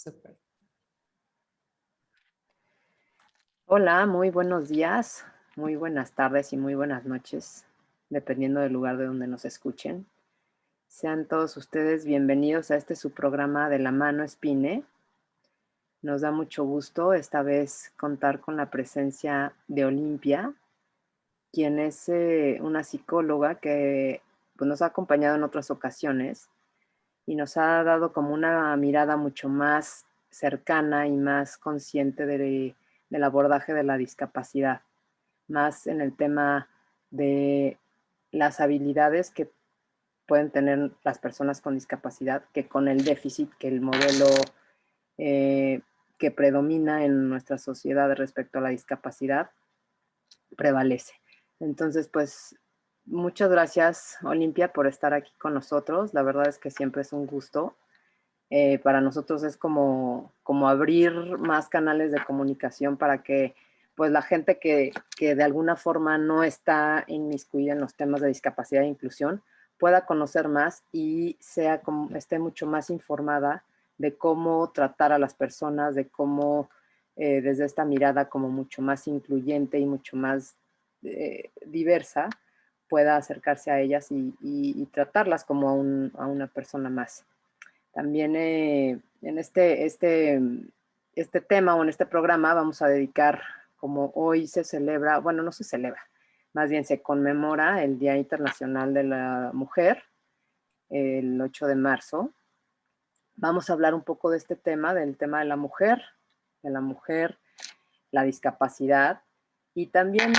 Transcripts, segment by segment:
Súper. Hola, muy buenos días, muy buenas tardes y muy buenas noches, dependiendo del lugar de donde nos escuchen. Sean todos ustedes bienvenidos a este su programa de La Mano Espine. Nos da mucho gusto esta vez contar con la presencia de Olimpia, quien es una psicóloga que pues, nos ha acompañado en otras ocasiones y nos ha dado como una mirada mucho más cercana y más consciente del abordaje de la discapacidad, más en el tema de las habilidades que pueden tener las personas con discapacidad que con el déficit que el modelo eh, que predomina en nuestra sociedad respecto a la discapacidad prevalece. Entonces, pues muchas gracias, Olimpia, por estar aquí con nosotros. La verdad es que siempre es un gusto. Para nosotros es como abrir más canales de comunicación para que pues la gente que de alguna forma no está inmiscuida en los temas de discapacidad e inclusión pueda conocer más y esté mucho más informada de cómo tratar a las personas, de cómo desde esta mirada como mucho más incluyente y mucho más diversa pueda acercarse a ellas y tratarlas como a una persona más. También en este tema o en este programa vamos a dedicar, como hoy se celebra, bueno, no se celebra, más bien se conmemora el Día Internacional de la Mujer, el 8 de marzo. Vamos a hablar un poco de este tema, del tema de la mujer, la discapacidad, y también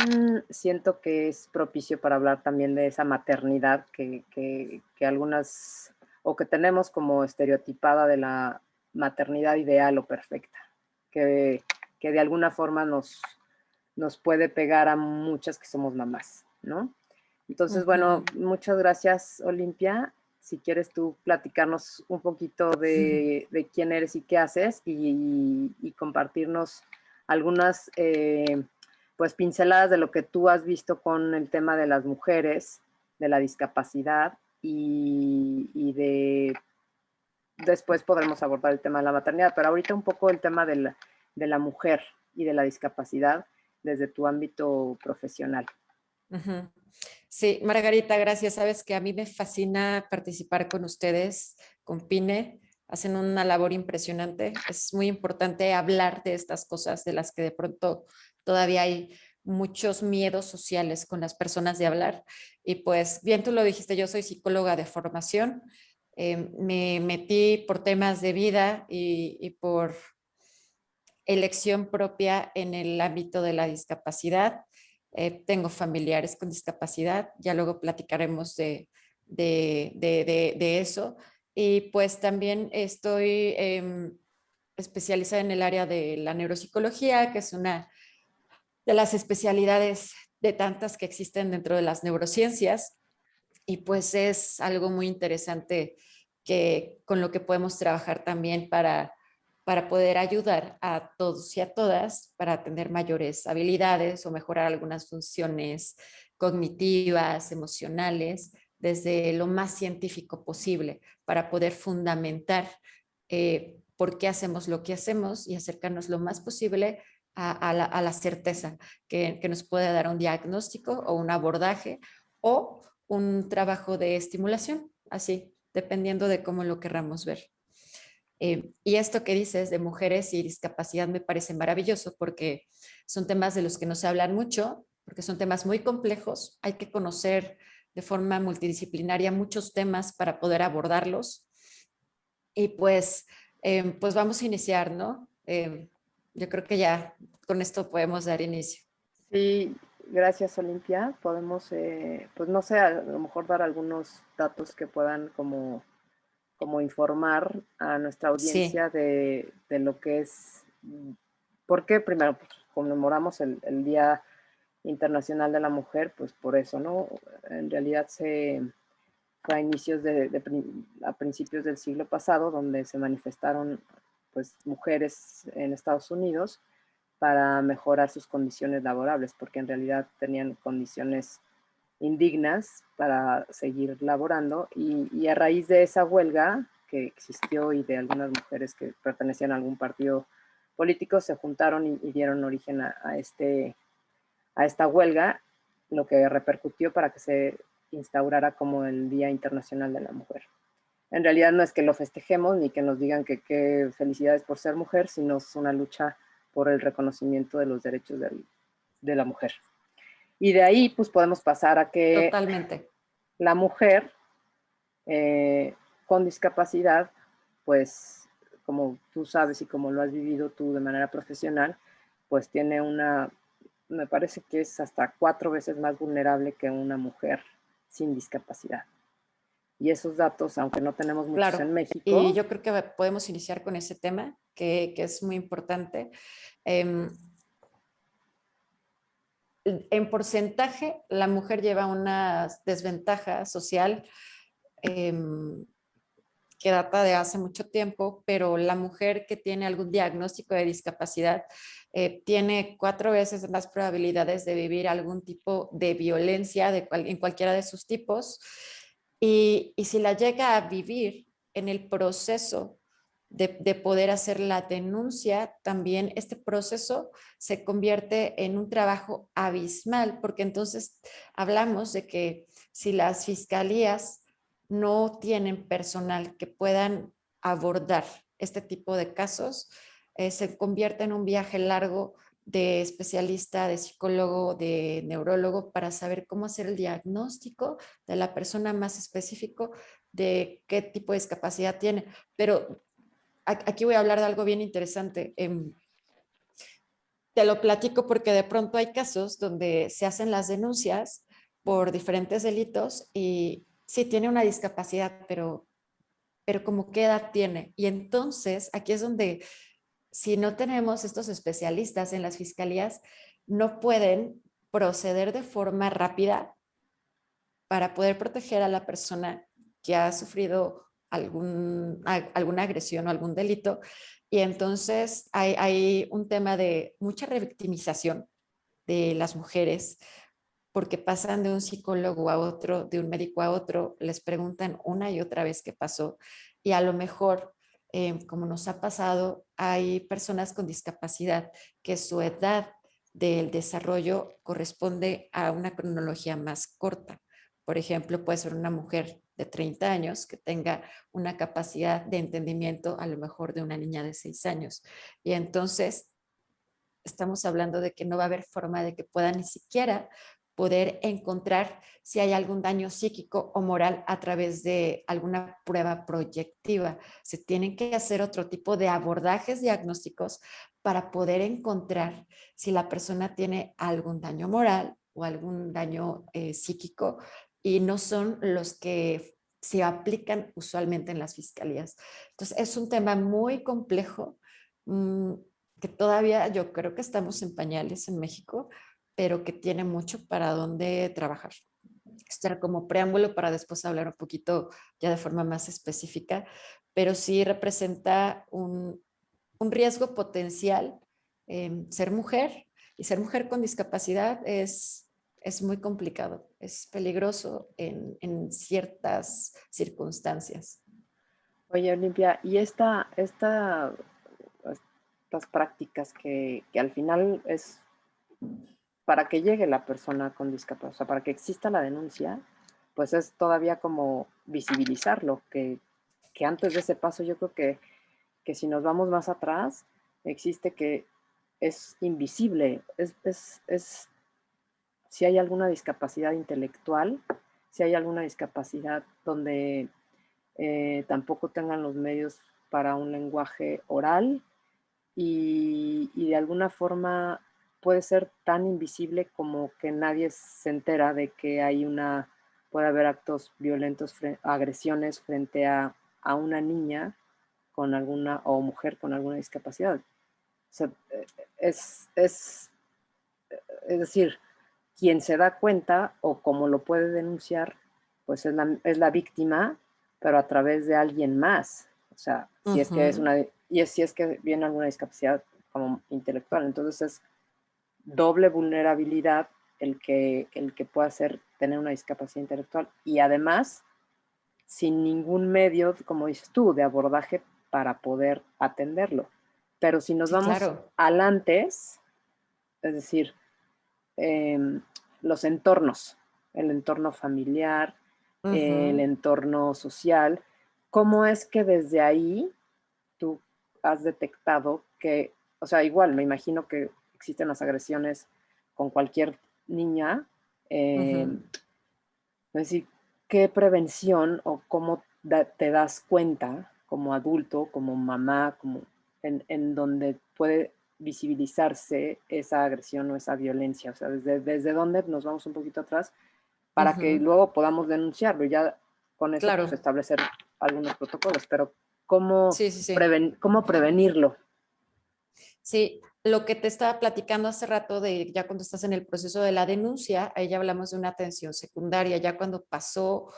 siento que es propicio para hablar también de esa maternidad que algunas, o que tenemos como estereotipada de la maternidad ideal o perfecta, que de alguna forma nos puede pegar a muchas que somos mamás, ¿no? Entonces, bueno, muchas gracias, Olimpia. Si quieres tú platicarnos un poquito de quién eres y qué haces y compartirnos algunas pues pinceladas de lo que tú has visto con el tema de las mujeres, de la discapacidad después podremos abordar el tema de la maternidad, pero ahorita un poco el tema de la mujer y de la discapacidad desde tu ámbito profesional. Ujú. Sí, Margarita, gracias. Sabes que a mí me fascina participar con ustedes, con Pine. Hacen una labor impresionante. Es muy importante hablar de estas cosas de las que de pronto todavía hay muchos miedos sociales con las personas de hablar. Y pues bien tú lo dijiste, yo soy psicóloga de formación. Me metí por temas de vida y por elección propia en el ámbito de la discapacidad. Tengo familiares con discapacidad, ya luego platicaremos de eso. Y pues también estoy especializada en el área de la neuropsicología, que es una de las especialidades de tantas que existen dentro de las neurociencias. Y pues es algo muy interesante con lo que podemos trabajar también para poder ayudar a todos y a todas para tener mayores habilidades o mejorar algunas funciones cognitivas, emocionales, desde lo más científico posible, para poder fundamentar por qué hacemos lo que hacemos y acercarnos lo más posible a la certeza que nos puede dar un diagnóstico o un abordaje o un trabajo de estimulación, así, dependiendo de cómo lo querramos ver. Y esto que dices de mujeres y discapacidad me parece maravilloso porque son temas de los que no se hablan mucho, porque son temas muy complejos, hay que conocer de forma multidisciplinaria muchos temas para poder abordarlos. Y pues vamos a iniciar, ¿no? Yo creo que ya con esto podemos dar inicio. Sí, gracias, Olimpia. Podemos, pues no sé, a lo mejor dar algunos datos que puedan como informar a nuestra Sí, audiencia de lo que es, porque primero pues, conmemoramos el Día Internacional de la Mujer, pues por eso, ¿no? En realidad fue a inicios a principios del siglo pasado, donde se manifestaron pues mujeres en Estados Unidos para mejorar sus condiciones laborables, porque en realidad tenían condiciones indignas para seguir laborando y a raíz de esa huelga que existió y de algunas mujeres que pertenecían a algún partido político se juntaron y dieron origen a esta huelga, lo que repercutió para que se instaurara como el Día Internacional de la Mujer. En realidad no es que lo festejemos ni que nos digan que qué felicidades por ser mujer, sino es una lucha por el reconocimiento de los derechos de la mujer. Y de ahí pues podemos pasar a que Totalmente. la mujer con discapacidad, pues como tú sabes y como lo has vivido tú de manera profesional, pues tiene me parece que es hasta 4 veces más vulnerable que una mujer sin discapacidad. Y esos datos, aunque no tenemos muchos en Claro, y México. yo creo que podemos iniciar con ese tema, que es muy importante. Em, en porcentaje, la mujer lleva una desventaja social que data de hace mucho tiempo, pero la mujer que tiene algún diagnóstico de discapacidad tiene 4 veces más probabilidades de vivir algún tipo de violencia en cualquiera de sus tipos. Y si la llega a vivir en el proceso de poder hacer la denuncia, también este proceso se convierte en un trabajo abismal, porque entonces hablamos de que si las fiscalías no tienen personal que puedan abordar este tipo de casos, se convierte en un viaje largo de especialista, de psicólogo, de neurólogo para saber cómo hacer el diagnóstico de la persona más específico de qué tipo de discapacidad tiene. Pero aquí voy a hablar de algo bien interesante. Te lo platico porque de pronto hay casos donde se hacen las denuncias por diferentes delitos y sí tiene una discapacidad, pero como qué edad tiene. Y entonces aquí es donde si no tenemos estos especialistas en las fiscalías, no pueden proceder de forma rápida para poder proteger a la persona que ha sufrido alguna agresión o algún delito. Y entonces hay un tema de mucha revictimización de las mujeres porque pasan de un psicólogo a otro, de un médico a otro, les preguntan una y otra vez qué pasó y a lo mejor, como nos ha pasado, hay personas con discapacidad que su edad del desarrollo corresponde a una cronología más corta. Por ejemplo, puede ser una mujer de 30 años que tenga una capacidad de entendimiento a lo mejor de una niña de 6 años. Y entonces estamos hablando de que no va a haber forma de que pueda ni siquiera poder encontrar si hay algún daño psíquico o moral a través de alguna prueba proyectiva. Se tienen que hacer otro tipo de abordajes diagnósticos para poder encontrar si la persona tiene algún daño moral o algún daño psíquico y no son los que se aplican usualmente en las fiscalías. Entonces, es un tema muy complejo. mmm, que todavía yo creo que estamos en pañales en México, pero que tiene mucho para dónde trabajar. Esto era como preámbulo para después hablar un poquito ya de forma más específica, pero sí representa un riesgo potencial ser mujer y ser mujer con discapacidad es muy complicado, es peligroso en ciertas circunstancias. Oye, Olimpia, y estas prácticas que al final es para que llegue la persona con discapacidad, o sea, para que exista la denuncia, pues es todavía como visibilizarlo, que antes de ese paso yo creo que si nos vamos más atrás, existe que es invisible, si hay alguna discapacidad intelectual, si hay alguna discapacidad donde tampoco tengan los medios para un lenguaje oral y de alguna forma puede ser tan invisible como que nadie se entera de que puede haber actos violentos, agresiones frente a una niña con o mujer con alguna discapacidad. O sea, es, es, es decir, quien se da cuenta o como lo puede denunciar, pues es la víctima, pero a través de alguien más. O sea, si es que si es que viene alguna discapacidad como intelectual. Entonces es doble vulnerabilidad el que pueda tener una discapacidad intelectual. Y además, sin ningún medio, como dices tú, de abordaje para poder atenderlo. Pero si nos Sí, vamos claro. al antes, es decir, los entornos, el entorno familiar, el Ujú, entorno social, ¿cómo es que desde ahí tú has detectado que, o sea, igual me imagino que existen las agresiones con cualquier niña, ujú. es decir, qué prevención o cómo te das cuenta como adulto, como mamá, como en donde puede visibilizarse esa agresión o esa violencia, o sea, desde dónde nos vamos un poquito atrás para que Ujú, luego podamos denunciarlo y ya con eso pues claro, establecer algunos protocolos, pero ¿cómo, sí, sí, sí. cómo prevenirlo? Sí, lo que te estaba platicando hace rato de ya cuando estás en el proceso de la denuncia, ahí ya hablamos de una atención secundaria, ya cuando pasó Ujú.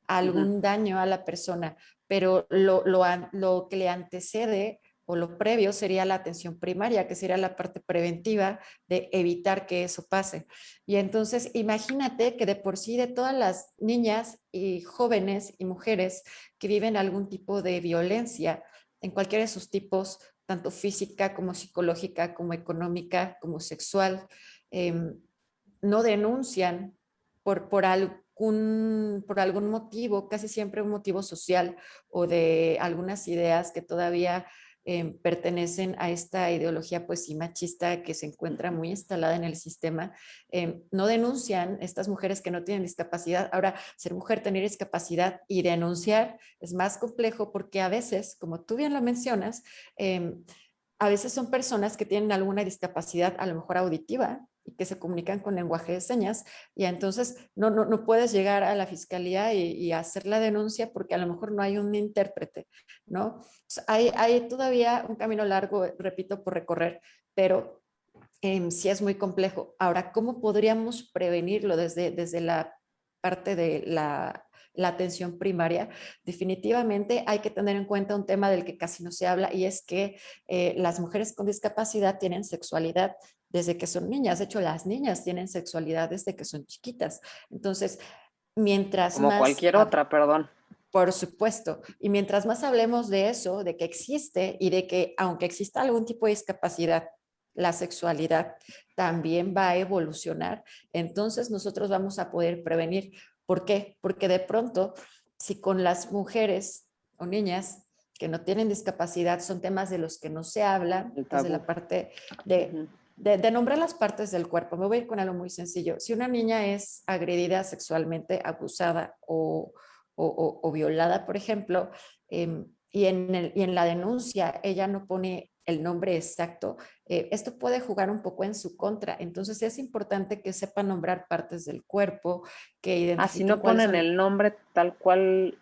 algún daño a la persona, pero lo que le antecede o lo previo sería la atención primaria, que sería la parte preventiva de evitar que eso pase. Y entonces imagínate que de por sí de todas las niñas y jóvenes y mujeres que viven algún tipo de violencia en cualquiera de sus tipos, tanto física como psicológica, como económica, como sexual, eh, no denuncian por algún motivo, casi siempre un motivo social o de algunas ideas que todavía pertenecen a esta ideología pues sí machista que se encuentra muy instalada en el sistema, no denuncian estas mujeres que no tienen discapacidad. Ahora, ser mujer, tener discapacidad y denunciar es más complejo porque a veces, como tú bien lo mencionas, eh, a veces son personas que tienen alguna discapacidad, a lo mejor auditiva, y que se comunican con lenguaje de señas, y entonces no puedes llegar a la fiscalía y hacer la denuncia porque a lo mejor no hay un intérprete, ¿no? O sea, hay todavía un camino largo, repito, por recorrer, pero sí es muy complejo. Ahora, ¿cómo podríamos prevenirlo desde la parte de la atención primaria? Definitivamente hay que tener en cuenta un tema del que casi no se habla y es que las mujeres con discapacidad tienen sexualidad desde que son niñas. De hecho, las niñas tienen sexualidad desde que son chiquitas. Entonces, mientras Como más cualquier otra, perdón. por supuesto. Y mientras más hablemos de eso, de que existe y de que aunque exista algún tipo de discapacidad, la sexualidad también va a evolucionar, entonces nosotros vamos a poder prevenir. ¿Por qué? Porque de pronto, si con las mujeres o niñas que no tienen discapacidad son temas de los que no se hablan El desde tabú. la parte de, Ujú. de nombrar las partes del cuerpo. Me voy a ir con algo muy sencillo. Si una niña es agredida sexualmente, abusada o violada, por ejemplo, y en la denuncia ella no pone el nombre exacto, esto puede jugar un poco en su contra. Entonces es importante que sepa nombrar partes del cuerpo, que Ah, si identifiquen no cuáles ponen son. el nombre tal cual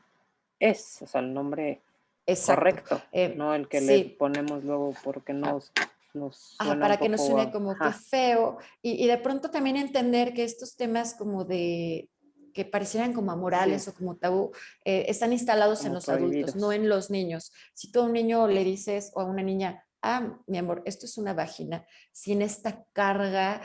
es, o sea, el nombre Exacto. correcto, no el que le Sí, ponemos luego porque nos suena un para que no poco suene como que ajá, feo y de pronto también entender que estos temas como de que parecieran como sí, amorales o como tabú, están instalados en como los adultos, no prohibidos. en los niños. Si tú a un niño le dices o a una niña, ah, mi amor, esto es una vagina, sin esta carga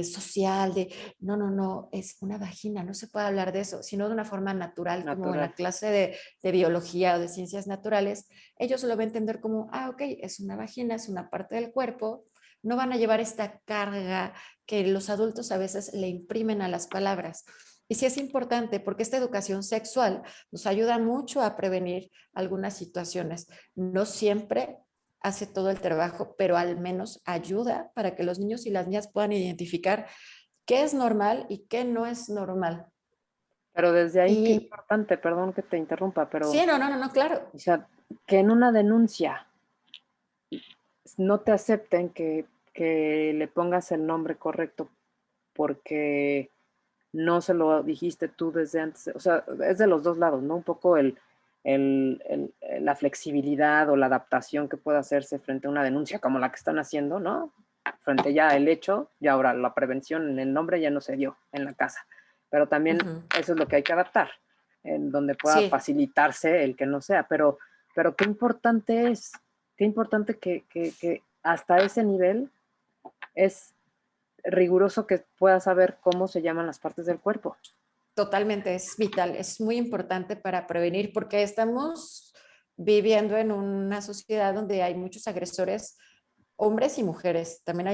social de, no, es una vagina, no se puede hablar de eso, sino de una forma natural, como en Natural. la clase de biología o de ciencias naturales, ellos lo van a entender como, ah, ok, es una vagina, es una parte del cuerpo, no van a llevar esta carga que los adultos a veces le imprimen a las palabras. Y sí es importante porque esta educación sexual nos ayuda mucho a prevenir algunas situaciones. No siempre hace todo el trabajo, pero al menos ayuda para que los niños y las niñas puedan identificar qué es normal y qué no es normal. Pero desde ahí, qué Y importante, perdón que te interrumpa, pero, sí, no, claro. o sea, que en una denuncia no te acepten que le pongas el nombre correcto porque no se lo dijiste tú desde antes, o sea, es de los dos lados, ¿no? Un poco la flexibilidad o la adaptación que puede hacerse frente a una denuncia como la que están haciendo, ¿no? Frente ya al hecho, y ahora la prevención en el nombre ya no se dio en la casa, pero también Ujú. eso es lo que hay que adaptar, en donde pueda Sí, facilitarse el que no sea, pero qué importante que hasta ese nivel es riguroso que pueda saber cómo se llaman las partes del cuerpo. totalmente, es vital, es muy importante para prevenir porque estamos viviendo en una sociedad donde hay muchos agresores, hombres y mujeres. También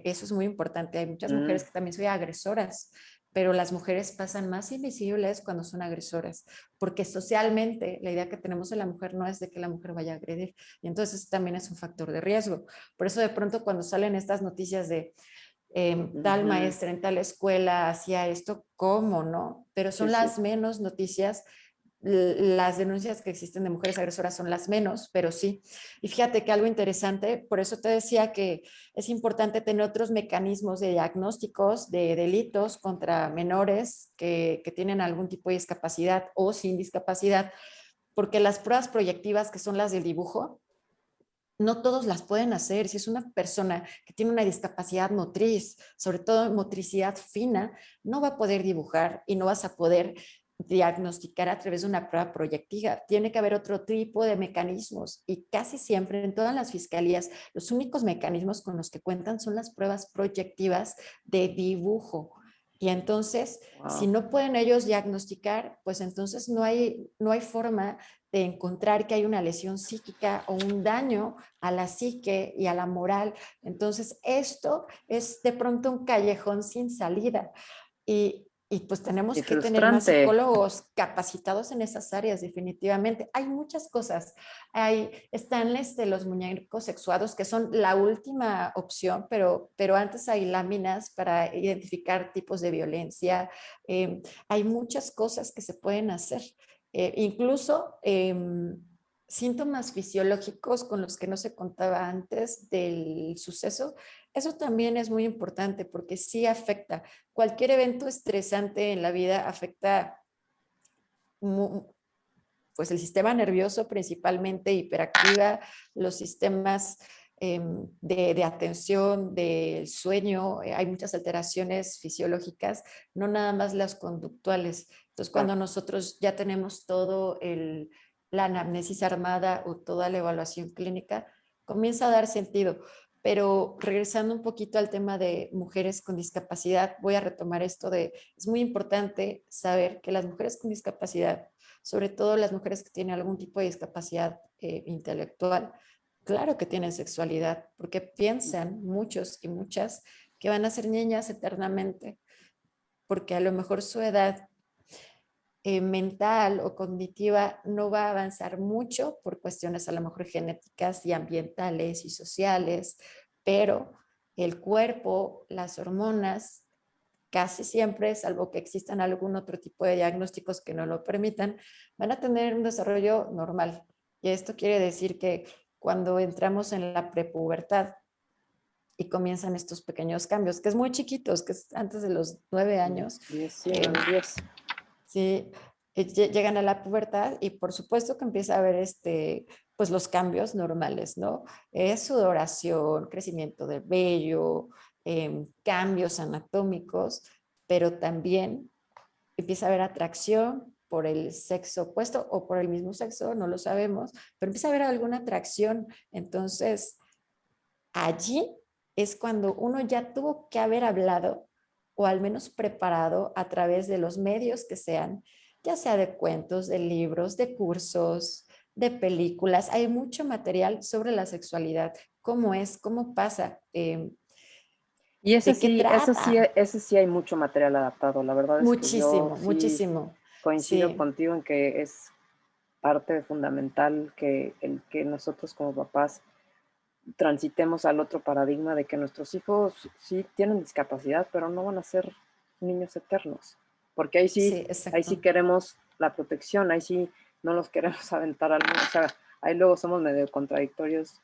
eso es muy importante, hay muchas Mm, mujeres que también son agresoras, pero las mujeres pasan más invisibles cuando son agresoras, porque socialmente la idea que tenemos de la mujer no es de que la mujer vaya a agredir, y entonces también es un factor de riesgo. Por eso de pronto cuando salen estas noticias de tal ujú. maestra en tal escuela hacía esto, ¿cómo no? Pero Sí, son sí. las menos noticias. Las denuncias que existen de mujeres agresoras son las menos, pero sí. Y fíjate que algo interesante, por eso te decía que es importante tener otros mecanismos de diagnósticos de delitos contra menores que tienen algún tipo de discapacidad o sin discapacidad, porque las pruebas proyectivas, que son las del dibujo, no todos las pueden hacer. Si es una persona que tiene una discapacidad motriz, sobre todo motricidad fina, no va a poder dibujar y no vas a poder diagnosticar a través de una prueba proyectiva. Tiene que haber otro tipo de mecanismos y casi siempre en todas las fiscalías los únicos mecanismos con los que cuentan son las pruebas proyectivas de dibujo. Y entonces, si Wow. no pueden ellos diagnosticar, pues entonces no hay forma de encontrar que hay una lesión psíquica o un daño a la psique y a la moral. Entonces, esto es de pronto un callejón sin salida. Y pues Y tenemos que tener más frustrante. psicólogos capacitados en esas áreas, definitivamente. Hay muchas cosas. Están los muñecos sexuados, que son la última opción, pero antes hay láminas para identificar tipos de violencia. Hay muchas cosas que se pueden hacer. Incluso síntomas fisiológicos con los que no se contaba antes del suceso. Eso también es muy importante porque sí afecta. Cualquier evento estresante en la vida afecta pues el sistema nervioso principalmente, hiperactiva los sistemas de atención, del sueño. Hay muchas alteraciones fisiológicas, no nada más las conductuales. Entonces, cuando Claro. nosotros ya tenemos la anamnesis armada o toda la evaluación clínica, comienza a dar sentido. Pero regresando un poquito al tema de mujeres con discapacidad, voy a retomar esto es muy importante saber que las mujeres con discapacidad, sobre todo las mujeres que tienen algún tipo de discapacidad intelectual, claro que tienen sexualidad, porque piensan muchos y muchas que van a ser niñas eternamente, porque a lo mejor su edad mental o cognitiva no va a avanzar mucho por cuestiones a lo mejor genéticas y ambientales y sociales, pero el cuerpo, las hormonas, casi siempre, salvo que existan algún otro tipo de diagnósticos que no lo permitan, van a tener un desarrollo normal. Y esto quiere decir que cuando entramos en la prepubertad y comienzan estos pequeños cambios, que es muy chiquitos, que es antes de los 9 años, 10, sí, eh, 9, 10. sí, llegan a la pubertad y por supuesto que empieza a haber pues los cambios normales, ¿no? Sudoración, crecimiento del vello, cambios anatómicos, pero también empieza a haber atracción por el sexo opuesto o por el mismo sexo, no lo sabemos, pero empieza a haber alguna atracción. Entonces, allí es cuando uno ya tuvo que haber hablado o al menos preparado a través de los medios que sean, ya sea de cuentos, de libros, de cursos, de películas. Hay mucho material sobre la sexualidad, cómo es, cómo pasa, Y de qué trata. ese sí hay mucho material adaptado. La verdad es que yo Muchísimo, sí muchísimo. coincido Sí, contigo en que es parte fundamental que el que nosotros como papás transitemos al otro paradigma de que nuestros hijos sí tienen discapacidad, pero no van a ser niños eternos, porque sí, ahí sí exacto. queremos la protección, ahí sí no los queremos aventar al mundo, o sea, ahí luego somos medio contradictorios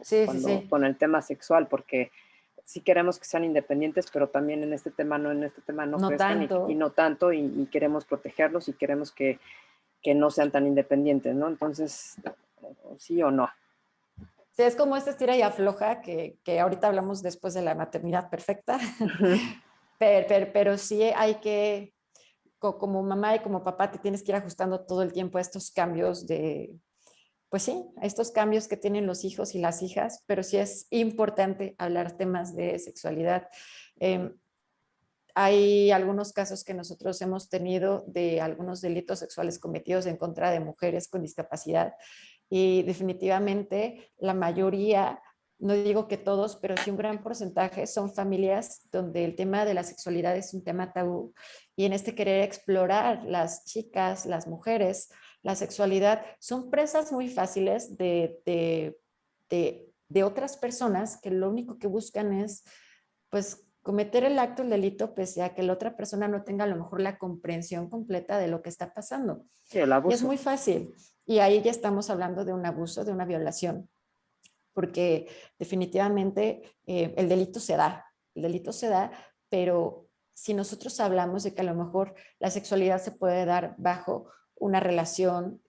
Sí, sí, sí. con el tema sexual, porque sí queremos que sean independientes, pero también en este tema no No crezcan y tanto. no tanto, y queremos protegerlos y queremos que no sean tan independientes, ¿no? Entonces, sí o no. Sí, es como esta estira y afloja que ahorita hablamos después de la maternidad perfecta, pero sí hay que, como mamá y como papá, te tienes que ir ajustando todo el tiempo a estos cambios pues sí, a estos cambios que tienen los hijos y las hijas, pero sí es importante hablar temas de sexualidad. Eh, hay algunos casos que nosotros hemos tenido de algunos delitos sexuales cometidos en contra de mujeres con discapacidad y definitivamente la mayoría, no digo que todos, pero sí un gran porcentaje son familias donde el tema de la sexualidad es un tema tabú y en este querer explorar las chicas, las mujeres, la sexualidad, son presas muy fáciles de otras personas que lo único que buscan es pues cometer el acto, el delito, pese a que la otra persona no tenga a lo mejor la comprensión completa de lo que está pasando. Sí, el Y es abuso. muy fácil. Y ahí ya estamos hablando de un abuso, de una violación, porque definitivamente el delito se da, pero si nosotros hablamos de que a lo mejor la sexualidad se puede dar bajo una relación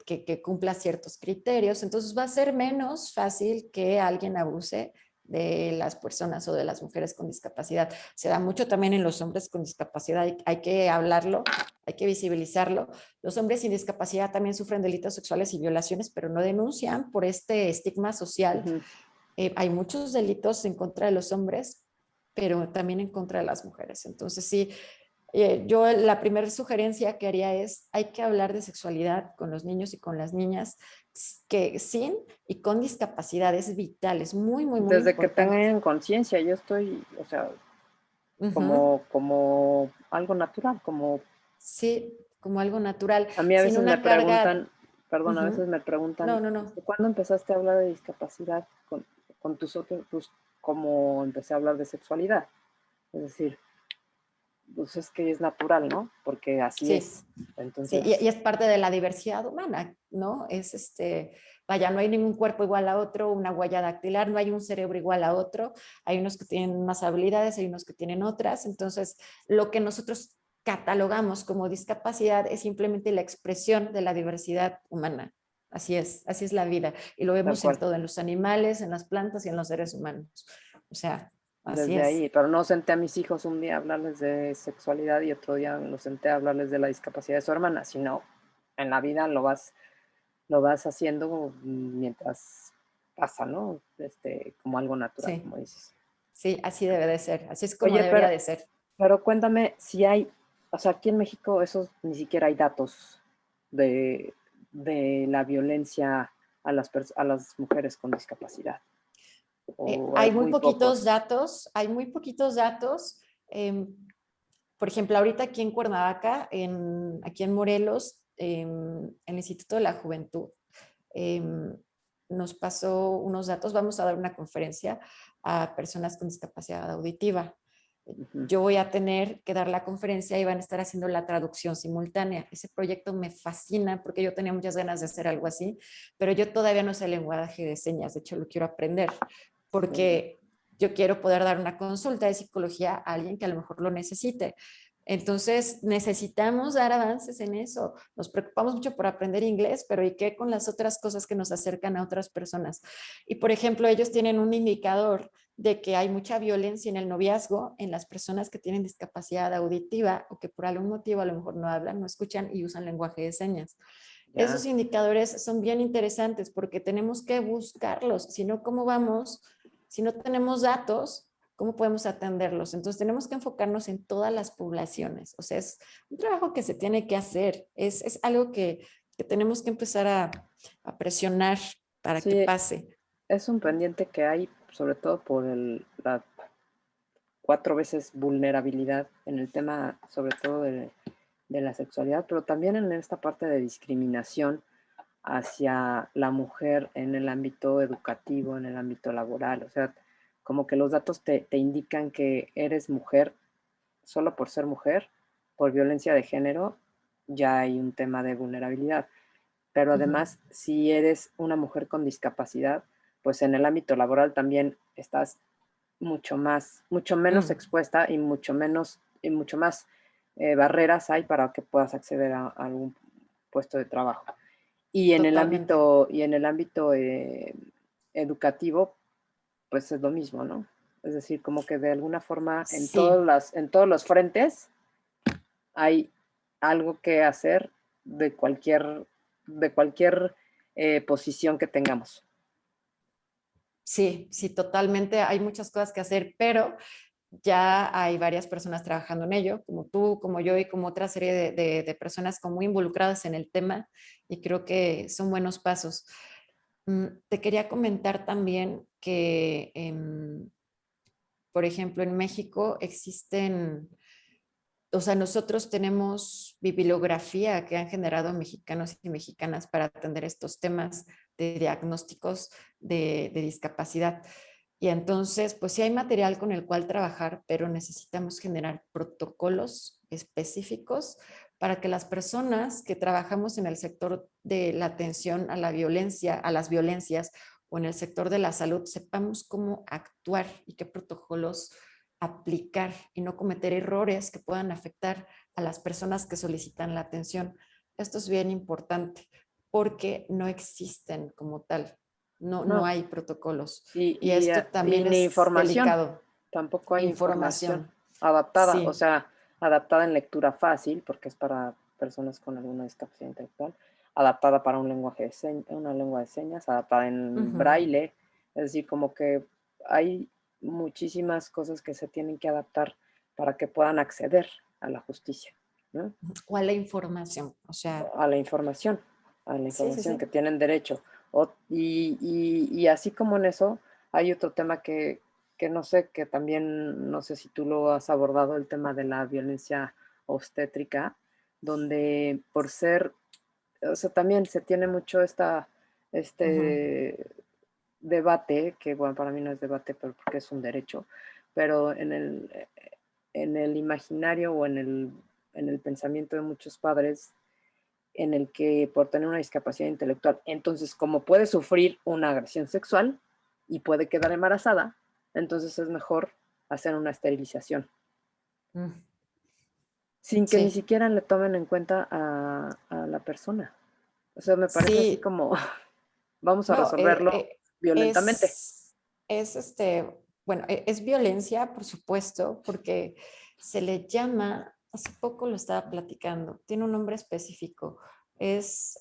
que cumpla ciertos criterios, entonces va a ser menos fácil que alguien abuse de las personas o de las mujeres con discapacidad. Se da mucho también en los hombres con discapacidad, hay que hablarlo, hay que visibilizarlo. Los hombres sin discapacidad también sufren delitos sexuales y violaciones, pero no denuncian por este estigma social. Ujú. Hay muchos delitos en contra de los hombres, pero también en contra de las mujeres. Entonces, sí, yo la primera sugerencia que haría es, hay que hablar de sexualidad con los niños y con las niñas que sin y con discapacidad es vital, es muy, muy, muy Desde que importante. tengan conciencia, yo estoy, o sea, Ujú. como algo natural, como Sí, como algo natural, a mí a sin veces me una carga. preguntan, perdón, a veces Ujú. me preguntan, No, no, no. ¿cuándo empezaste a hablar de discapacidad con tus otros, pues, como empecé a hablar de sexualidad? Es decir, pues es que es natural, ¿no? Porque así Sí, es. sí, Entonces, y es parte de la diversidad humana, ¿no? Es vaya, no hay ningún cuerpo igual a otro, una huella dactilar, no hay un cerebro igual a otro, hay unos que tienen más habilidades, hay unos que tienen otras, entonces lo que nosotros catalogamos como discapacidad es simplemente la expresión de la diversidad humana. Así es la vida. Y lo tal vemos en cual, todo, en los animales, en las plantas y en los seres humanos. O sea, así desde es. ahí. Pero no senté a mis hijos un día a hablarles de sexualidad y otro día los senté a hablarles de la discapacidad de su hermana, sino en la vida lo vas haciendo mientras pasa, ¿no? Como algo natural, Sí, como dices. sí, así debe de ser. Así es como Oye, debería de ser. pero cuéntame si hay, o sea, aquí en México esos ni siquiera hay datos de, de la violencia a las mujeres con discapacidad, o hay Hay muy muy poquitos pocos. datos, hay muy poquitos datos. Por ejemplo, ahorita aquí en Cuernavaca, aquí en Morelos, el Instituto de la Juventud em, nos pasó unos datos. Vamos a dar una conferencia a personas con discapacidad auditiva. Ujú. Yo voy a tener que dar la conferencia y van a estar haciendo la traducción simultánea. Ese proyecto me fascina porque yo tenía muchas ganas de hacer algo así, pero yo todavía no sé el lenguaje de señas, de hecho lo quiero aprender Muy bien. porque yo quiero poder dar una consulta de psicología a alguien que a lo mejor lo necesite. Entonces, necesitamos dar avances en eso. Nos preocupamos mucho por aprender inglés, pero ¿y qué con las otras cosas que nos acercan a otras personas? Y, por ejemplo, ellos tienen un indicador de que hay mucha violencia en el noviazgo en las personas que tienen discapacidad auditiva o que por algún motivo a lo mejor no hablan, no escuchan y usan lenguaje de señas. Esos Ya, indicadores son bien interesantes porque tenemos que buscarlos, si no, ¿cómo vamos? Si no tenemos datos, ¿cómo podemos atenderlos? Entonces tenemos que enfocarnos en todas las poblaciones. O sea, es un trabajo que se tiene que hacer, es algo que tenemos que empezar a presionar para que sí, pase. es un pendiente que hay, sobre todo por la 4 veces vulnerabilidad en el tema, sobre todo de la sexualidad, pero también en esta parte de discriminación hacia la mujer en el ámbito educativo, en el ámbito laboral. O sea, como que los datos te indican que eres mujer solo por ser mujer, por violencia de género, ya hay un tema de vulnerabilidad. Pero Uh -huh. además, si eres una mujer con discapacidad, pues en el ámbito laboral también estás mucho menos Mm, expuesta y mucho más barreras hay para que puedas acceder a algún puesto de trabajo. totalmente. Y en el ámbito educativo, pues es lo mismo, ¿no? Es decir, como que de alguna forma Sí, en todos los frentes hay algo que hacer de cualquier posición que tengamos. sí, sí, totalmente. Hay muchas cosas que hacer, pero ya hay varias personas trabajando en ello, como tú, como yo y como otra serie de personas como muy involucradas en el tema, y creo que son buenos pasos. Te quería comentar también que, por ejemplo, en México existen, o sea, nosotros tenemos bibliografía que han generado mexicanos y mexicanas para atender estos temas de diagnósticos de discapacidad. Y entonces, pues sí hay material con el cual trabajar, pero necesitamos generar protocolos específicos para que las personas que trabajamos en el sector de la atención a la violencia, a las violencias o en el sector de la salud, sepamos cómo actuar y qué protocolos aplicar y no cometer errores que puedan afectar a las personas que solicitan la atención. Esto es bien importante porque no existen como tal, no No, hay protocolos y y, esto y también ni es información, delicado. tampoco hay información Información, adaptada, o sí. sea, adaptada en lectura fácil, porque es para personas con alguna discapacidad intelectual, adaptada para un lenguaje de una lengua de señas, adaptada en Ujú. braille, es decir, como que hay muchísimas cosas que se tienen que adaptar para que puedan acceder a la justicia, ¿no? O a la información, o sea, A la información, a la sí, sí, información que sí. tienen derecho. Y así como en eso, hay otro tema que no sé, que también, no sé si tú lo has abordado, el tema de la violencia obstétrica, donde por ser, o sea, también se tiene mucho Ujú. este debate, que bueno, para mí no es debate, pero porque es un derecho, pero en el imaginario o en el pensamiento de muchos padres en el que por tener una discapacidad intelectual, entonces como puede sufrir una agresión sexual y puede quedar embarazada, entonces es mejor hacer una esterilización, Mm, sin que ni sí, siquiera le tomen en cuenta a la persona. O sea, me parece así sí, como vamos a no, resolverlo violentamente. es bueno, es violencia, por supuesto, porque se le llama, hace poco lo estaba platicando, tiene un nombre específico. Es,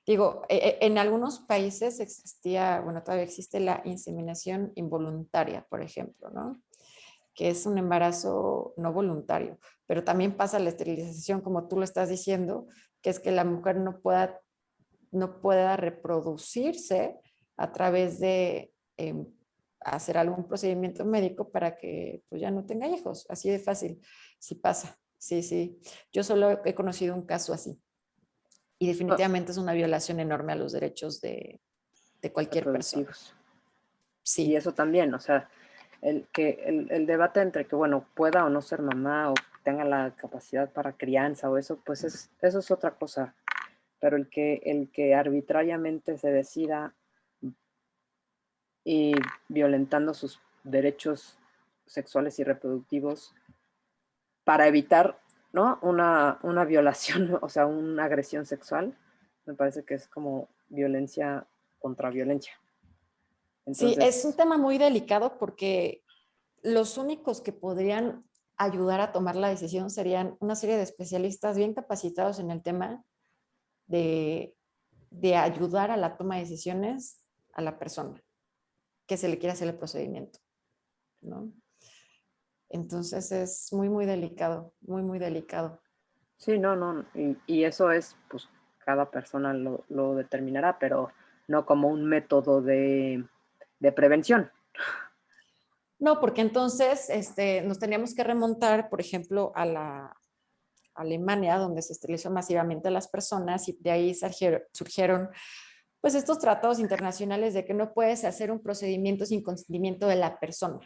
digo, en algunos países existía, bueno, todavía existe la inseminación involuntaria, por ejemplo, ¿no? Que es un embarazo no voluntario, pero también pasa la esterilización, como tú lo estás diciendo, que es que la mujer no pueda reproducirse a través de hacer algún procedimiento médico para que pues, ya no tenga hijos. Así de fácil, sí pasa. Sí, sí. Yo solo he conocido un caso así y No, definitivamente es una violación enorme a los derechos de cualquier persona. reproductivos. Y Sí. eso también, o sea, el debate entre que, bueno, pueda o no ser mamá o tenga la capacidad para crianza o eso, pues eso es otra cosa. Pero el que arbitrariamente se decida y violentando sus derechos sexuales y reproductivos para evitar, ¿no? Una violación, o sea, una agresión sexual, me parece que es como violencia contra violencia. Sí, es un Entonces, tema muy delicado porque los únicos que podrían ayudar a tomar la decisión serían una serie de especialistas bien capacitados en el tema de, de ayudar a la toma de decisiones a la persona que se le quiere hacer el procedimiento, ¿no? Entonces es muy, muy delicado, muy, muy delicado. sí, no, no, y eso es, pues cada persona lo determinará, pero no como un método de prevención. No, porque entonces nos teníamos que remontar, por ejemplo, a la Alemania, donde se esterilizó masivamente a las personas y de ahí surgieron pues estos tratados internacionales de que no puedes hacer un procedimiento sin consentimiento de la persona.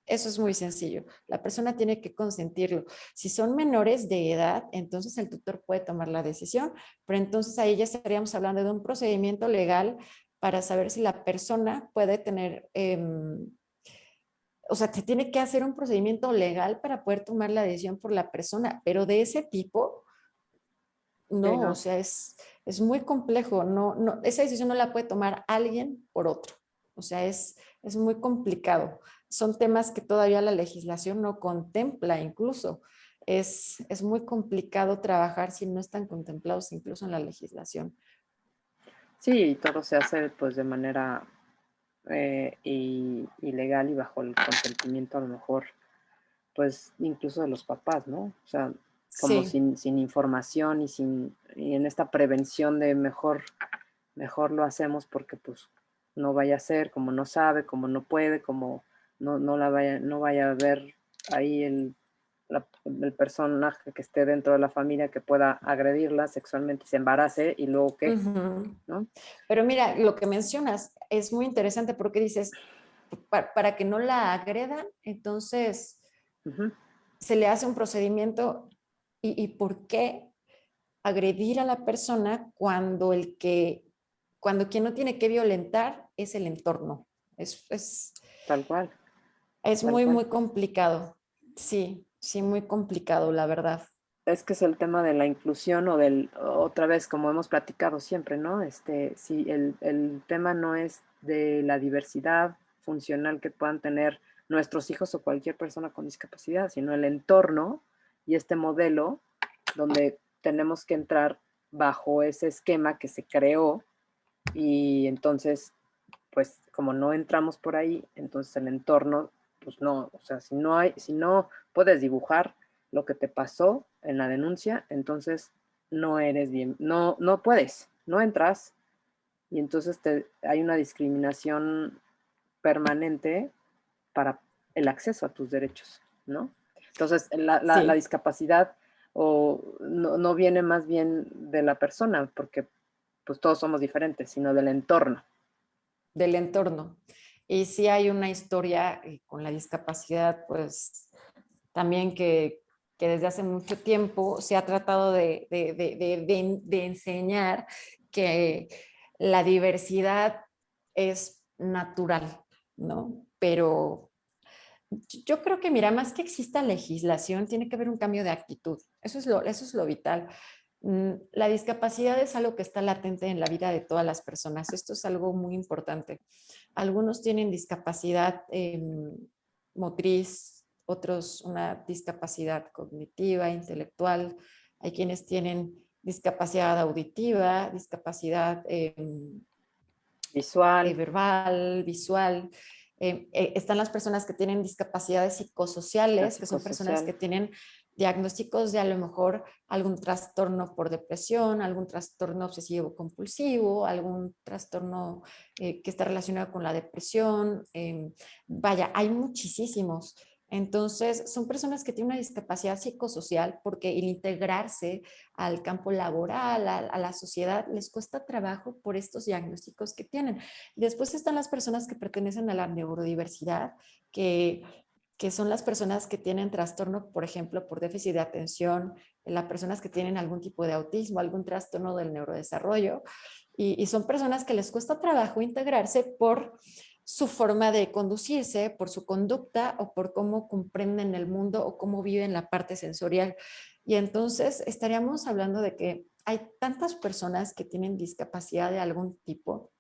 Eso es muy sencillo. La persona tiene que consentirlo. Si son menores de edad, entonces el tutor puede tomar la decisión, pero entonces ahí ya estaríamos hablando de un procedimiento legal para saber si la persona puede tener, o sea, se tiene que hacer un procedimiento legal para poder tomar la decisión por la persona, pero de ese tipo, Sí, no, o no. sea, es muy complejo. No, no, esa decisión no la puede tomar alguien por otro. O sea, es muy complicado. Son temas que todavía la legislación no contempla incluso. Es muy complicado trabajar si no están contemplados incluso en la legislación. Sí, y todo se hace pues de manera y legal y bajo el consentimiento a lo mejor, pues incluso de los papás, ¿no? O sea, como Sí. sin información y en esta prevención de mejor lo hacemos porque pues no vaya a ser, como no sabe, como no puede, como no vaya a ver ahí el personaje que esté dentro de la familia que pueda agredirla sexualmente, se embarace y luego qué, Ujú. ¿no? Pero mira, lo que mencionas es muy interesante porque dices, para que no la agredan, entonces Ujú. se le hace un procedimiento y ¿por qué agredir a la persona cuando quien no tiene que violentar es el entorno? Es, es, Tal cual, es tal muy, cual. muy complicado. Sí, sí, muy complicado, la verdad. Es que es el tema de la inclusión o otra vez, como hemos platicado siempre, ¿no? Si el tema no es de la diversidad funcional que puedan tener nuestros hijos o cualquier persona con discapacidad, sino el entorno y este modelo donde tenemos que entrar bajo ese esquema que se creó y entonces, pues como no entramos por ahí, entonces el entorno, pues no, o sea, si no puedes dibujar lo que te pasó en la denuncia, entonces no eres bien, no puedes, no entras y entonces hay una discriminación permanente para el acceso a tus derechos, ¿no? Entonces, la Sí, discapacidad no viene más bien de la persona, porque pues todos somos diferentes, sino del entorno. del entorno. Y sí hay una historia con la discapacidad, pues también que desde hace mucho tiempo se ha tratado de enseñar que la diversidad es natural, ¿no? Pero yo creo que, mira, más que exista legislación, tiene que haber un cambio de actitud. Eso es lo vital. La discapacidad es algo que está latente en la vida de todas las personas. Esto es algo muy importante. Algunos tienen discapacidad motriz, otros una discapacidad cognitiva, intelectual. Hay quienes tienen discapacidad auditiva, discapacidad Visual, verbal, visual. Están las personas que tienen discapacidades las psicosociales, que son personas que psicosociales. tienen diagnósticos de a lo mejor algún trastorno por depresión, algún trastorno obsesivo compulsivo, algún trastorno que está relacionado con la depresión. Vaya, hay muchísimos. Entonces, son personas que tienen una discapacidad psicosocial porque el integrarse al campo laboral, a la sociedad, les cuesta trabajo por estos diagnósticos que tienen. Y después están las personas que pertenecen a la neurodiversidad, que, que son las personas que tienen trastorno, por ejemplo, por déficit de atención, las personas que tienen algún tipo de autismo, algún trastorno del neurodesarrollo, y son personas que les cuesta trabajo integrarse por su forma de conducirse, por su conducta o por cómo comprenden el mundo o cómo viven la parte sensorial. Y entonces estaríamos hablando de que hay tantas personas que tienen discapacidad de algún tipo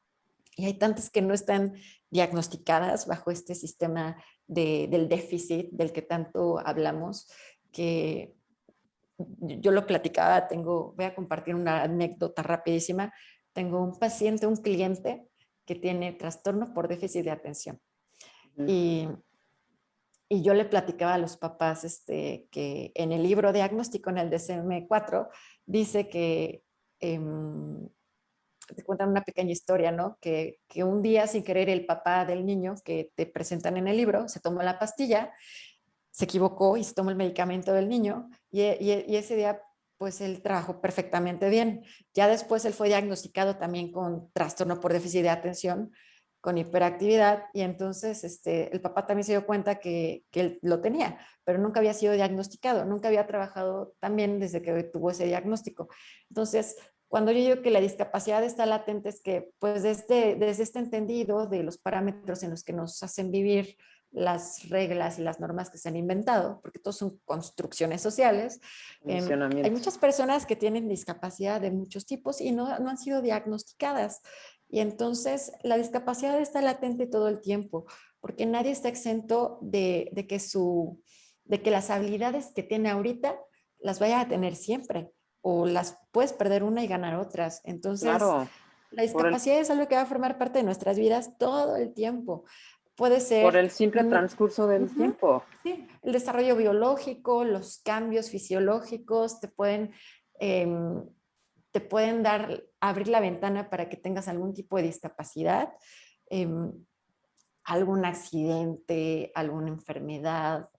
y hay tantas que no están diagnosticadas bajo este sistema del déficit del que tanto hablamos, que yo lo platicaba, voy a compartir una anécdota rapidísima. Tengo un paciente, un cliente que tiene trastorno por déficit de atención. Ujú. Y, y yo le platicaba a los papás que en el libro diagnóstico, en el DSM-4, dice que te cuentan una pequeña historia, ¿no? Que un día sin querer el papá del niño que te presentan en el libro se tomó la pastilla, se equivocó y se tomó el medicamento del niño y ese día pues él trabajó perfectamente bien. Ya después él fue diagnosticado también con trastorno por déficit de atención, con hiperactividad y entonces el papá también se dio cuenta que él lo tenía, pero nunca había sido diagnosticado, nunca había trabajado tan bien desde que tuvo ese diagnóstico. Entonces, cuando yo digo que la discapacidad está latente es que pues desde este entendido de los parámetros en los que nos hacen vivir las reglas y las normas que se han inventado, porque todos son construcciones sociales. Hay Condicionamientos. muchas personas que tienen discapacidad de muchos tipos y no han sido diagnosticadas. Y entonces la discapacidad está latente todo el tiempo, porque nadie está exento de que las habilidades que tiene ahorita las vaya a tener siempre, o las puedes perder una y ganar otras. Entonces, Claro, la por el, discapacidad es algo que va a formar parte de nuestras vidas todo el tiempo. Puede por ser el simple transcurso del ujú, tiempo. sí, el desarrollo biológico, los cambios fisiológicos em, te pueden dar, abrir la ventana para que tengas algún tipo de discapacidad, em, algún accidente, alguna enfermedad.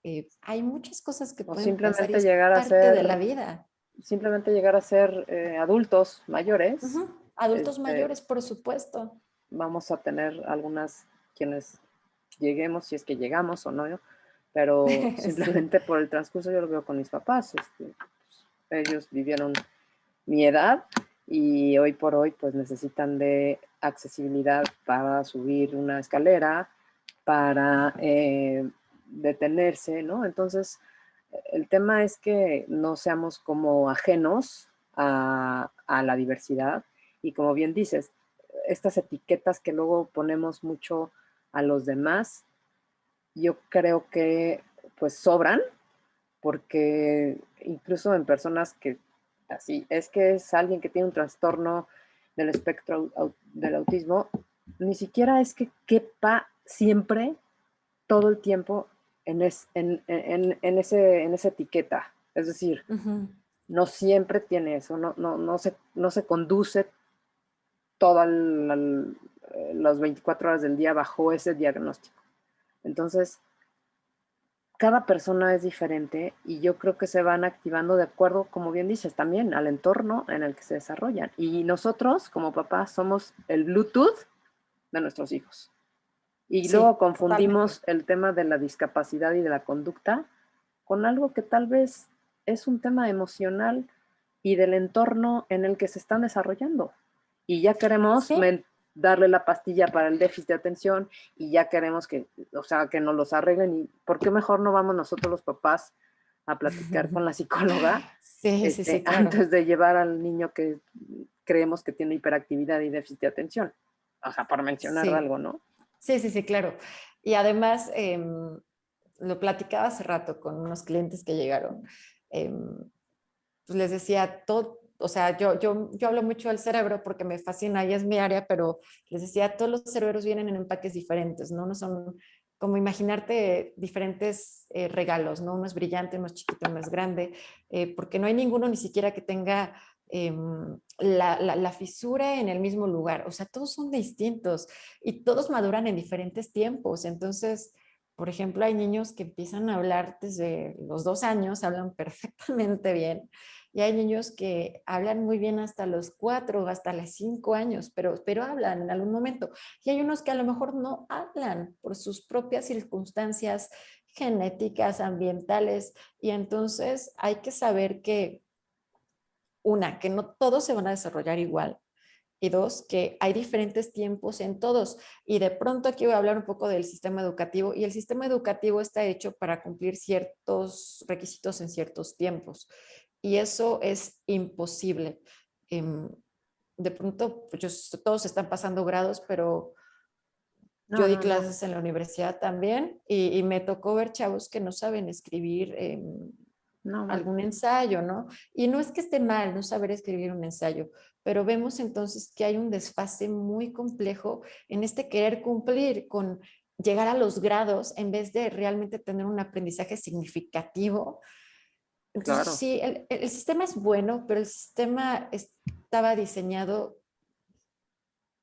Hay muchas cosas que O pueden pasar y es parte de la vida. simplemente llegar a ser adultos mayores. Ujú. Adultos Este, mayores, por supuesto. vamos a tener algunas quienes lleguemos, si es que llegamos o no, pero Sí. simplemente por el transcurso yo lo veo con mis papás. Ellos vivieron mi edad y hoy por hoy pues necesitan de accesibilidad para subir una escalera, para detenerse, ¿no? Entonces, el tema es que no seamos como ajenos a la diversidad y como bien dices, estas etiquetas que luego ponemos mucho a los demás, yo creo que pues sobran porque incluso en personas que así es que es alguien que tiene un trastorno del espectro del autismo, ni siquiera es que quepa siempre, todo el tiempo, en esa etiqueta. Es decir, Ujú. no siempre tiene eso, no se conduce todas las 24 horas del día bajo ese diagnóstico. Entonces, cada persona es diferente y yo creo que se van activando de acuerdo, como bien dices, también al entorno en el que se desarrollan. Y nosotros, como papás, somos el Bluetooth de nuestros hijos. Y luego Sí, totalmente. confundimos el tema de la discapacidad y de la conducta con algo que tal vez es un tema emocional y del entorno en el que se están desarrollando. Y ya queremos Sí. darle la pastilla para el déficit de atención y ya queremos que, o sea, que nos los arreglen. ¿Y por qué mejor no vamos nosotros los papás a platicar con la psicóloga Sí, sí, sí, claro. antes de llevar al niño que creemos que tiene hiperactividad y déficit de atención? O sea, por mencionar Sí, algo, ¿no? sí, sí, sí, claro. Y además, lo platicaba hace rato con unos clientes que llegaron. Pues les decía todo, o sea, yo hablo mucho del cerebro porque me fascina y es mi área, pero les decía, todos los cerebros vienen en empaques diferentes, ¿no? No son como imaginarte diferentes regalos, ¿no? Uno es brillante, uno es chiquito, uno es grande, porque no hay ninguno ni siquiera que tenga la fisura en el mismo lugar, o sea, todos son distintos y todos maduran en diferentes tiempos, entonces... Por ejemplo, hay niños que empiezan a hablar desde los 2 años, hablan perfectamente bien, y hay niños que hablan muy bien hasta los 4, hasta los 5 años, pero hablan en algún momento. Y hay unos que a lo mejor no hablan por sus propias circunstancias genéticas, ambientales. Y entonces hay que saber que, una, que no todos se van a desarrollar igual. Y dos, que hay diferentes tiempos en todos. Y de pronto aquí voy a hablar un poco del sistema educativo. Y el sistema educativo está hecho para cumplir ciertos requisitos en ciertos tiempos. Y eso es imposible. De pronto, pues todos están pasando grados, pero yo No, di no, no. clases en la universidad también y me tocó ver chavos que no saben escribir No, bueno. algún ensayo, ¿no? Y no es que esté mal no saber escribir un ensayo, pero vemos entonces que hay un desfase muy complejo en este querer cumplir con llegar a los grados en vez de realmente tener un aprendizaje significativo. Entonces, Claro. sí, el sistema es bueno, pero el sistema estaba diseñado,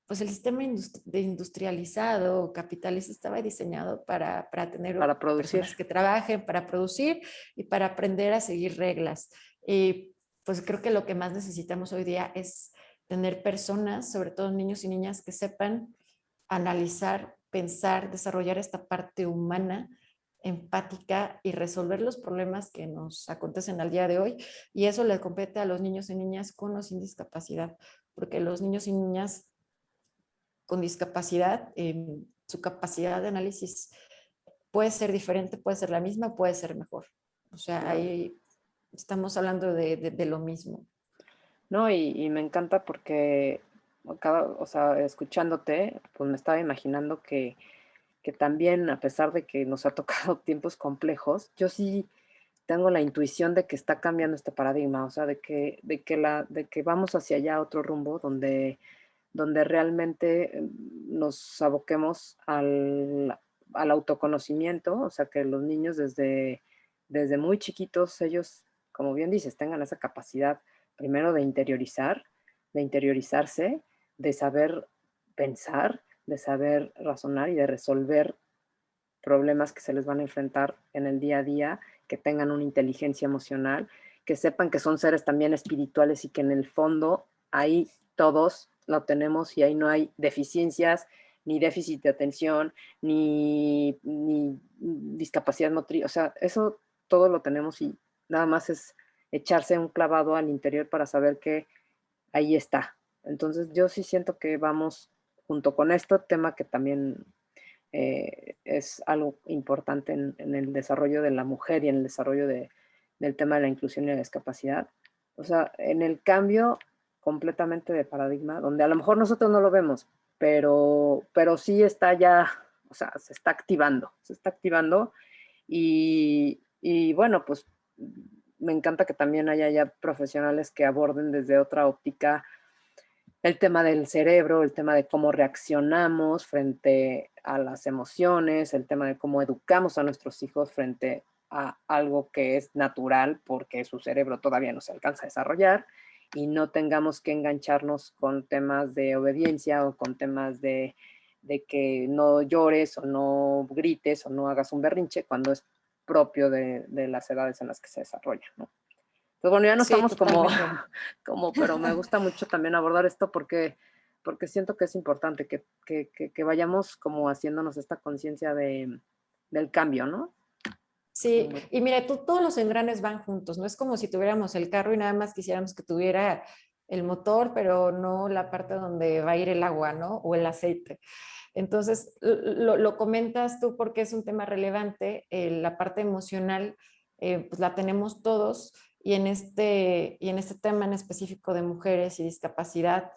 pues el sistema industrializado, capitalista, estaba diseñado para tener Para producir. personas que trabajen, para producir y para aprender a seguir reglas. Y pues creo que lo que más necesitamos hoy día es tener personas, sobre todo niños y niñas, que sepan analizar, pensar, desarrollar esta parte humana, empática y resolver los problemas que nos acontecen al día de hoy. Y eso le compete a los niños y niñas con o sin discapacidad, porque los niños y niñas con discapacidad, su capacidad de análisis puede ser diferente, puede ser la misma, puede ser mejor. O sea, Claro. ahí estamos hablando de lo mismo. No, y me encanta porque o sea, escuchándote, pues me estaba imaginando que también, a pesar de que nos ha tocado tiempos complejos, yo sí tengo la intuición de que está cambiando este paradigma, o sea, de que vamos hacia allá a otro rumbo donde donde realmente nos aboquemos al autoconocimiento, o sea, que los niños desde muy chiquitos, ellos, como bien dices, tengan esa capacidad primero de interiorizarse, de saber pensar, de saber razonar y de resolver problemas que se les van a enfrentar en el día a día, que tengan una inteligencia emocional, que sepan que son seres también espirituales y que en el fondo ahí todos lo tenemos y ahí no hay deficiencias, ni déficit de atención, ni discapacidad motriz, o sea, eso todo lo tenemos y nada más es echarse un clavado al interior para saber que ahí está. Entonces yo sí siento que vamos junto con esto, tema que también es algo importante en el desarrollo de la mujer y en el desarrollo del tema de la inclusión y la discapacidad. O sea, en el cambio completamente de paradigma, donde a lo mejor nosotros no lo vemos, pero sí está ya, o sea, se está activando y bueno, pues me encanta que también haya ya profesionales que aborden desde otra óptica el tema del cerebro, el tema de cómo reaccionamos frente a las emociones, el tema de cómo educamos a nuestros hijos frente a algo que es natural porque su cerebro todavía no se alcanza a desarrollar y no tengamos que engancharnos con temas de obediencia o con temas de que no llores o no grites o no hagas un berrinche cuando es propio de las edades en las que se desarrolla, ¿no? Pues bueno, ya no Sí, estamos como, totalmente. pero me gusta mucho también abordar esto porque siento que es importante que vayamos como haciéndonos esta conciencia del cambio, ¿no? Sí, y mira, todos los engranes van juntos, no es como si tuviéramos el carro y nada más quisiéramos que tuviera el motor, pero no la parte donde va a ir el agua, ¿no? O el aceite. Entonces, lo comentas tú porque es un tema relevante, la parte emocional, pues la tenemos todos y en este tema en específico de mujeres y discapacidad,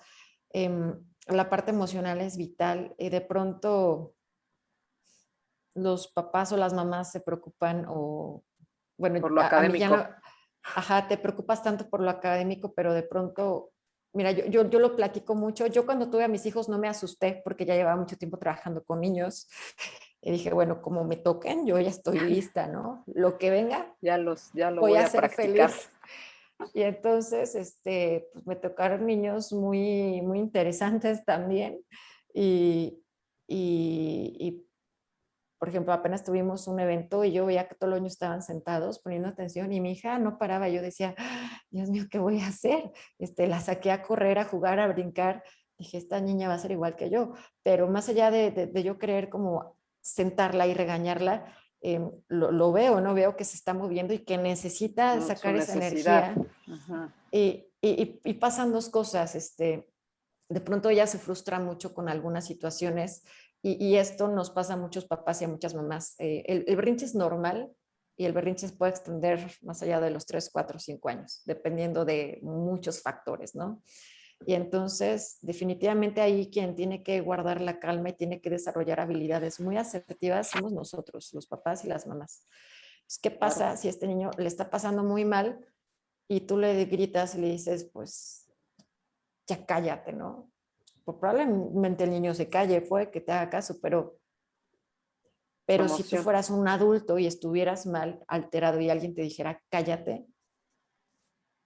la parte emocional es vital y de pronto los papás o las mamás se preocupan o, bueno, Por lo a mí ya no, académico. ajá, te preocupas tanto por lo académico, pero de pronto, mira, yo lo platico mucho. Yo cuando tuve a mis hijos no me asusté porque ya llevaba mucho tiempo trabajando con niños y dije, bueno, como me toquen, yo ya estoy lista, ¿no? Lo que venga, Ya lo voy voy a a ser practicar. feliz. Y entonces, pues me tocaron niños muy, muy interesantes también. Y, y por ejemplo, apenas tuvimos un evento y yo veía que todos los niños estaban sentados poniendo atención y mi hija no paraba. Yo decía, "Ah, Dios mío, ¿qué voy a hacer?" La saqué a correr, a jugar, a brincar. Dije, esta niña va a ser igual que yo. Pero más allá de yo querer como sentarla y regañarla, lo veo, ¿no? Veo que se está moviendo y que necesita Su sacar esa necesidad. energía. Ajá. Y pasan dos cosas, de pronto ella se frustra mucho con algunas situaciones y esto nos pasa a muchos papás y a muchas mamás. El berrinche es normal y el berrinche se puede extender más allá de los 3, 4, 5 años, dependiendo de muchos factores, ¿no? Y entonces, definitivamente ahí quien tiene que guardar la calma y tiene que desarrollar habilidades muy asertivas somos nosotros, los papás y las mamás. Entonces, ¿qué Claro. pasa si a este niño le está pasando muy mal y tú le gritas y le dices, pues ya cállate, ¿no? Pues probablemente el niño se calle, puede que te haga caso, Su pero si tú emoción. fueras un adulto y estuvieras mal, alterado y alguien te dijera cállate,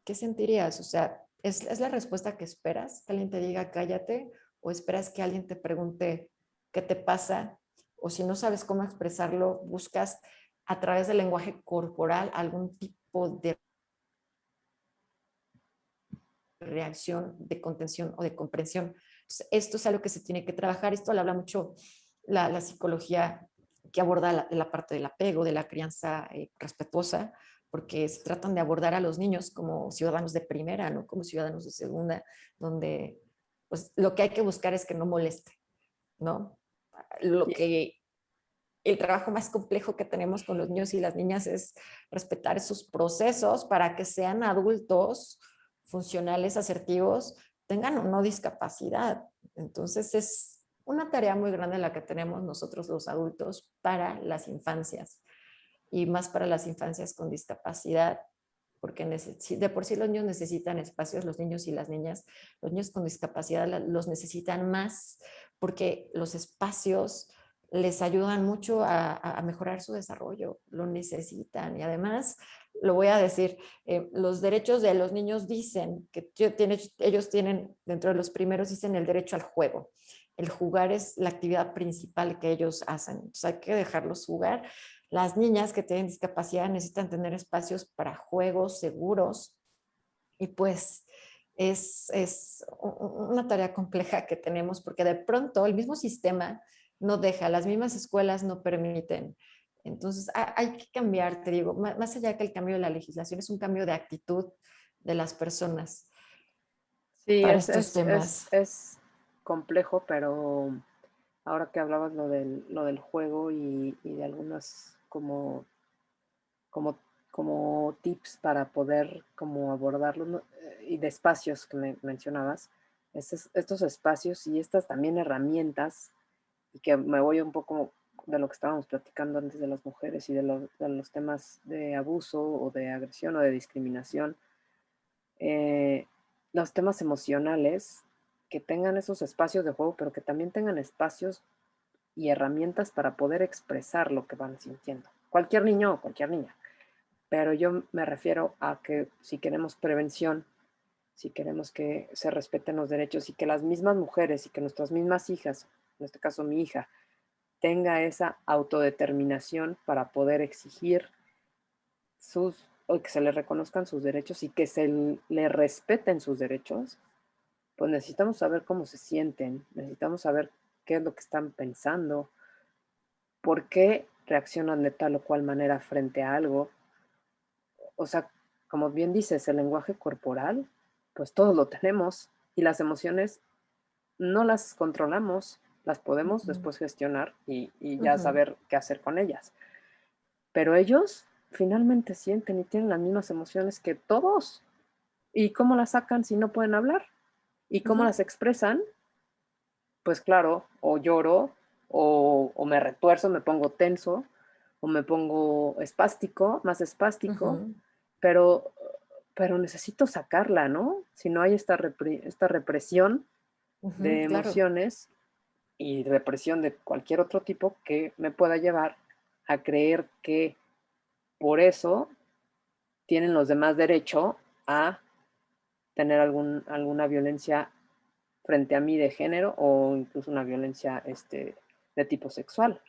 ¿qué sentirías? O sea, ¿es la respuesta que esperas? ¿Que alguien te diga cállate? ¿O esperas que alguien te pregunte qué te pasa? O si no sabes cómo expresarlo, buscas a través del lenguaje corporal algún tipo de reacción, de contención o de comprensión. Entonces, esto es algo que se tiene que trabajar. Esto lo habla mucho la psicología que aborda la parte del apego, de la crianza respetuosa, porque se tratan de abordar a los niños como ciudadanos de primera, no como ciudadanos de segunda, donde pues lo que hay que buscar es que no moleste, ¿no? Lo que el trabajo más complejo que tenemos con los niños y las niñas es respetar sus procesos para que sean adultos funcionales, asertivos, tengan o no discapacidad. Entonces es una tarea muy grande la que tenemos nosotros los adultos para las infancias y más para las infancias con discapacidad, porque de por sí los niños necesitan espacios, los niños y las niñas, los niños con discapacidad los necesitan más, porque los espacios les ayudan mucho a mejorar su desarrollo, lo necesitan. Y además, lo voy a decir, los derechos de los niños dicen que ellos tienen, dentro de los primeros, dicen el derecho al juego. El jugar es la actividad principal que ellos hacen. Entonces hay que dejarlos jugar. Las niñas que tienen discapacidad necesitan tener espacios para juegos seguros y pues es una tarea compleja que tenemos porque de pronto el mismo sistema no deja, las mismas escuelas no permiten. Entonces hay que cambiar, te digo, más allá que el cambio de la legislación, es un cambio de actitud de las personas Sí, para estos temas. es complejo, pero ahora que hablabas lo del juego y de algunas como, como tips para poder como abordarlo, ¿no? Y de espacios que me mencionabas, estos espacios y estas también herramientas, y que me voy un poco de lo que estábamos platicando antes de las mujeres y de los temas de abuso o de agresión o de discriminación, eh, los temas emocionales, que tengan esos espacios de juego, pero que también tengan espacios y herramientas para poder expresar lo que van sintiendo. Cualquier niño o cualquier niña. Pero yo me refiero a que si queremos prevención, si queremos que se respeten los derechos y que las mismas mujeres y que nuestras mismas hijas, en este caso mi hija, tenga esa autodeterminación para poder exigir o que se le reconozcan sus derechos y que se le respeten sus derechos, pues necesitamos saber cómo se sienten, necesitamos saber qué es lo que están pensando, por qué reaccionan de tal o cual manera frente a algo. O sea, como bien dices, el lenguaje corporal, pues todos lo tenemos y las emociones no las controlamos, las podemos Ujú, después gestionar y ya ujú, saber qué hacer con ellas. Pero ellos finalmente sienten y tienen las mismas emociones que todos. ¿Y cómo las sacan si no pueden hablar? ¿Y cómo ujú, las expresan? Pues claro, o lloro, o me retuerzo, me pongo tenso, o me pongo espástico, más espástico, ujú, pero, pero necesito sacarla, ¿no? Si no hay esta represión ujú, de claro. emociones y represión de cualquier otro tipo que me pueda llevar a creer que por eso tienen los demás derecho a tener alguna violencia frente a mí de género o incluso una violencia de tipo sexual.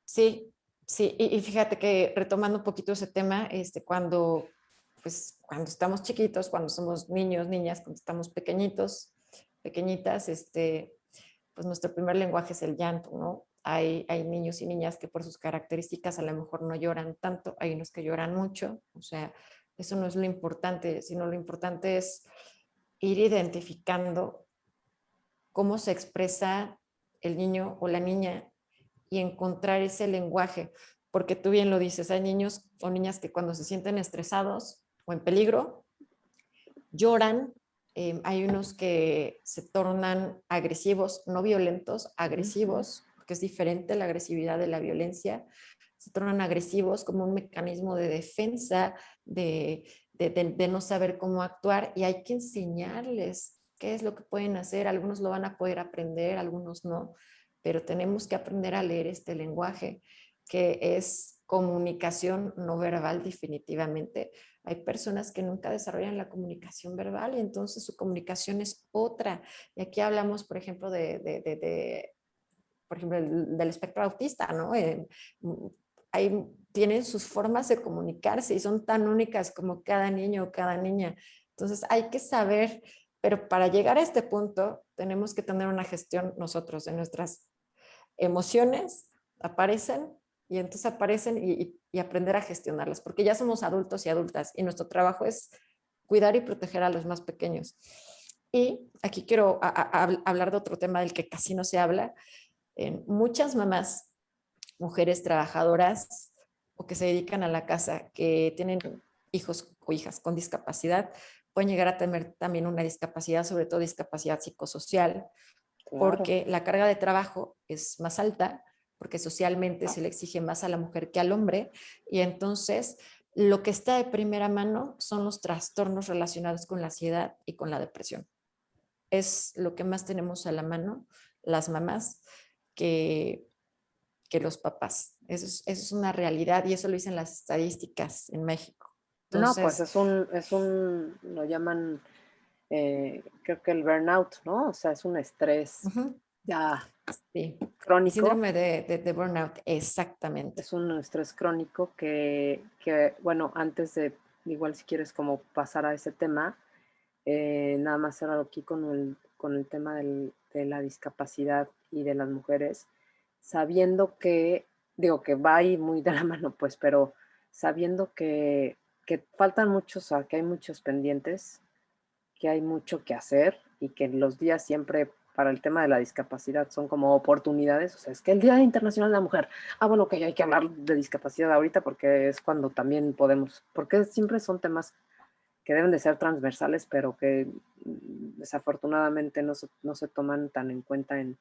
Sí, sí, y fíjate que retomando un poquito ese tema, pues, cuando estamos chiquitos, cuando somos niños, niñas, cuando estamos pequeñitos, pequeñitas, pues nuestro primer lenguaje es el llanto, ¿no? Hay niños y niñas que por sus características a lo mejor no lloran tanto, hay unos que lloran mucho, o sea, eso no es lo importante, sino lo importante es ir identificando cómo se expresa el niño o la niña y encontrar ese lenguaje, porque tú bien lo dices, hay niños o niñas que cuando se sienten estresados o en peligro, lloran, hay unos que se tornan agresivos, no violentos, Ujú. agresivos, porque es diferente la agresividad de la violencia, se tornan agresivos como un mecanismo de defensa, de no saber cómo actuar y hay que enseñarles qué es lo que pueden hacer. Algunos lo van a poder aprender, algunos no, pero tenemos que aprender a leer este lenguaje que es comunicación no verbal definitivamente. Hay personas que nunca desarrollan la comunicación verbal y entonces su comunicación es otra. Y aquí hablamos, por ejemplo, por ejemplo, del espectro autista, ¿no? Tienen sus formas de comunicarse y son tan únicas como cada niño o cada niña. Entonces hay que saber, pero para llegar a este punto tenemos que tener una gestión nosotros de nuestras emociones, aparecen y entonces aparecen y aprender a gestionarlas, porque ya somos adultos y adultas y nuestro trabajo es cuidar y proteger a los más pequeños. Y aquí quiero hablar de otro tema del que casi no se habla. Muchas mamás, mujeres trabajadoras o que se dedican a la casa, que tienen hijos o hijas con discapacidad, pueden llegar a tener también una discapacidad, sobre todo discapacidad psicosocial, Claro. porque la carga de trabajo es más alta, porque socialmente se le exige más a la mujer que al hombre, y entonces lo que está de primera mano son los trastornos relacionados con la ansiedad y con la depresión. Es lo que más tenemos a la mano las mamás que, que los papás. Eso es una realidad y eso lo dicen las estadísticas en México. No, pues Entonces, lo llaman, creo que el burnout, ¿no? O sea, es un estrés uh-huh, ya sí, el crónico. síndrome de burnout, exactamente. Es un estrés crónico bueno, antes de, igual si quieres como pasar a ese tema, nada más cerrar aquí con el tema de la discapacidad y de las mujeres, sabiendo que, digo que va ahí muy de la mano, pues, pero sabiendo que faltan muchos, o sea, que hay muchos pendientes, que hay mucho que hacer y que los días siempre para el tema de la discapacidad son como oportunidades. O sea, es que el Día Internacional de la Mujer, bueno, que hay que hablar de discapacidad ahorita porque es cuando también podemos, porque siempre son temas que deben de ser transversales, pero que desafortunadamente no se toman tan en cuenta en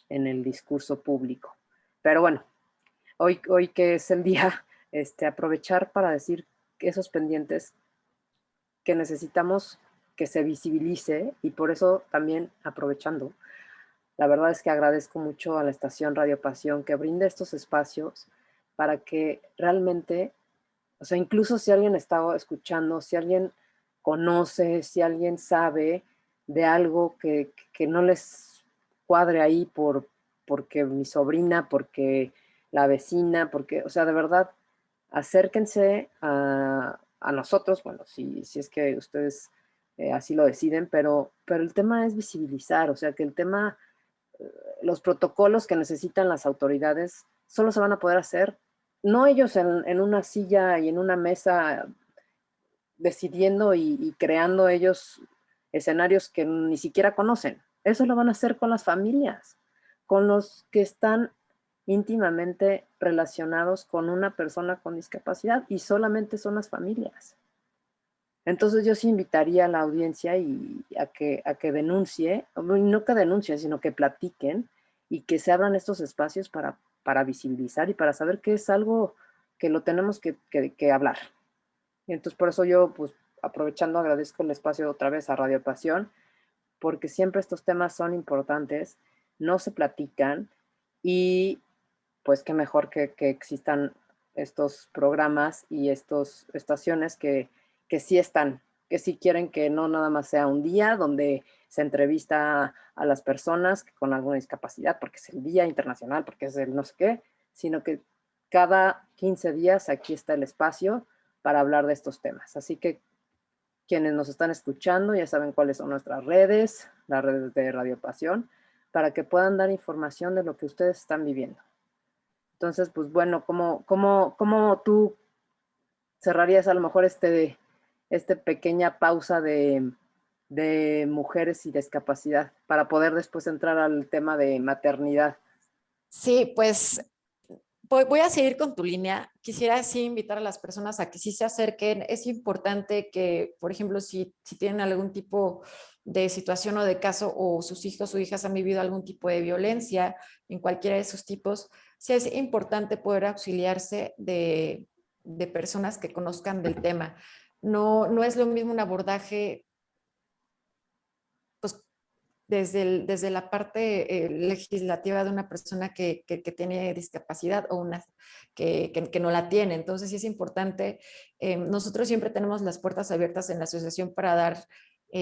el discurso público. Pero bueno, hoy que es el día, aprovechar para decir que esos pendientes que necesitamos que se visibilice y por eso también aprovechando, la verdad es que agradezco mucho a la estación Radio Pasión que brinde estos espacios para que realmente, o sea, incluso si alguien está escuchando, si alguien conoce, si alguien sabe de algo que no les cuadre ahí porque mi sobrina, porque la vecina, porque, o sea, de verdad, acérquense a nosotros, bueno, si es que ustedes así lo deciden, pero el tema es visibilizar, o sea, que el tema, los protocolos que necesitan las autoridades solo se van a poder hacer, no ellos en una silla y en una mesa decidiendo y creando ellos escenarios que ni siquiera conocen. Eso lo van a hacer con las familias, con los que están íntimamente relacionados con una persona con discapacidad y solamente son las familias. Entonces yo sí invitaría a la audiencia a que denuncie, no que denuncie, sino que platiquen y que se abran estos espacios para visibilizar y para saber que es algo que lo tenemos que hablar. Y entonces por eso yo, pues aprovechando, agradezco el espacio otra vez a Radio Pasión, porque siempre estos temas son importantes, no se platican y pues qué mejor que existan estos programas y estas estaciones que sí están, que sí quieren que no nada más sea un día donde se entrevista a las personas con alguna discapacidad, porque es el Día Internacional, porque es el no sé qué, sino que cada 15 días aquí está el espacio para hablar de estos temas. Así que quienes nos están escuchando ya saben cuáles son nuestras redes, las redes de Radio Pasión, para que puedan dar información de lo que ustedes están viviendo. Entonces, pues bueno, ¿cómo tú cerrarías a lo mejor este pequeña pausa de mujeres y discapacidad para poder después entrar al tema de maternidad? Sí, pues voy a seguir con tu línea. Quisiera sí invitar a las personas a que sí se acerquen. Es importante que, por ejemplo, si tienen algún tipo de situación o de caso o sus hijos o hijas han vivido algún tipo de violencia en cualquiera de esos tipos, sí es importante poder auxiliarse de personas que conozcan del tema. No es lo mismo un abordaje pues desde la parte legislativa de una persona que tiene discapacidad o una que no la tiene. Entonces sí es importante, nosotros siempre tenemos las puertas abiertas en la asociación para dar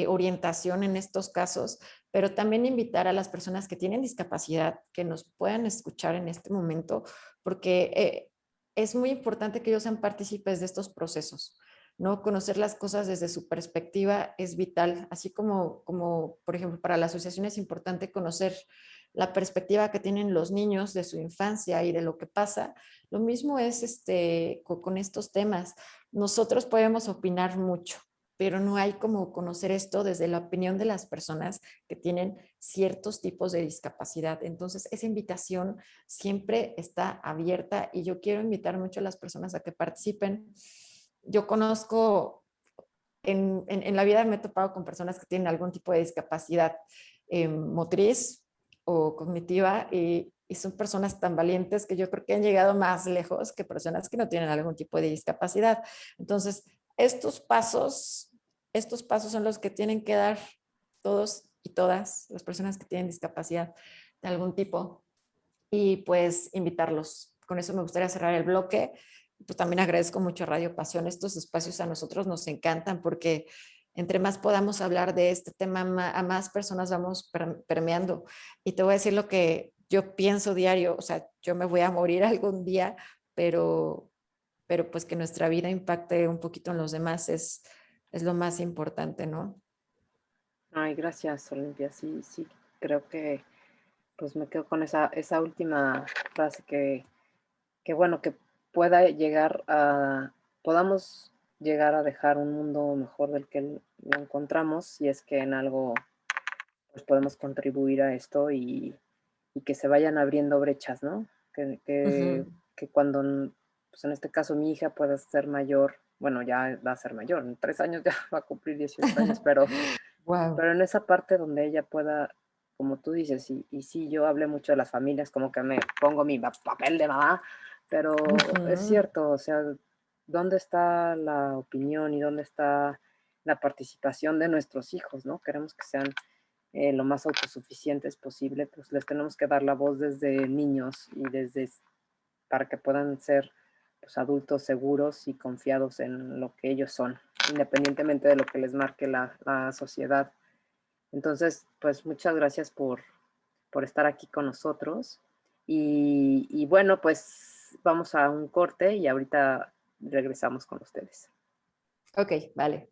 orientación en estos casos, pero también invitar a las personas que tienen discapacidad que nos puedan escuchar en este momento, porque es muy importante que ellos sean partícipes de estos procesos. ¿No? Conocer las cosas desde su perspectiva es vital, así como, por ejemplo, para la asociación es importante conocer la perspectiva que tienen los niños de su infancia y de lo que pasa. Lo mismo es con estos temas. Nosotros podemos opinar mucho, pero no hay como conocer esto desde la opinión de las personas que tienen ciertos tipos de discapacidad. Entonces, esa invitación siempre está abierta y yo quiero invitar mucho a las personas a que participen. Yo conozco, en la vida me he topado con personas que tienen algún tipo de discapacidad motriz o cognitiva y son personas tan valientes que yo creo que han llegado más lejos que personas que no tienen algún tipo de discapacidad. Entonces, estos pasos son los que tienen que dar todos y todas las personas que tienen discapacidad de algún tipo y pues invitarlos. Con eso me gustaría cerrar el bloque. Pues también agradezco mucho a Radio Pasión. Estos espacios a nosotros nos encantan porque entre más podamos hablar de este tema, a más personas vamos permeando. Y te voy a decir lo que yo pienso diario, o sea, yo me voy a morir algún día, pero, pero pues que nuestra vida impacte un poquito en los demás es lo más importante, ¿no? Ay, gracias, Olimpia. Sí, sí, creo que pues me quedo con esa última frase que bueno, que pueda llegar a, podamos llegar a dejar un mundo mejor del que lo encontramos, si es que en algo pues podemos contribuir a esto y que se vayan abriendo brechas, ¿no? Que, que, Ujú. que cuando, pues en este caso mi hija pueda ser mayor, bueno, ya va a ser mayor, en 3 años ya va a cumplir 18 años, Wow. pero en esa parte donde ella pueda, como tú dices, y sí, yo hablé mucho de las familias, como que me pongo mi papel de mamá, pero es Ujú. cierto, o sea, ¿dónde está la opinión y dónde está la participación de nuestros hijos, ¿no? Queremos que sean lo más autosuficientes posible, pues les tenemos que dar la voz desde niños y desde para que puedan ser pues, adultos seguros y confiados en lo que ellos son, independientemente de lo que les marque la sociedad. Entonces, pues muchas gracias por estar aquí con nosotros. Y bueno, pues vamos a un corte y ahorita regresamos con ustedes. Ok, vale.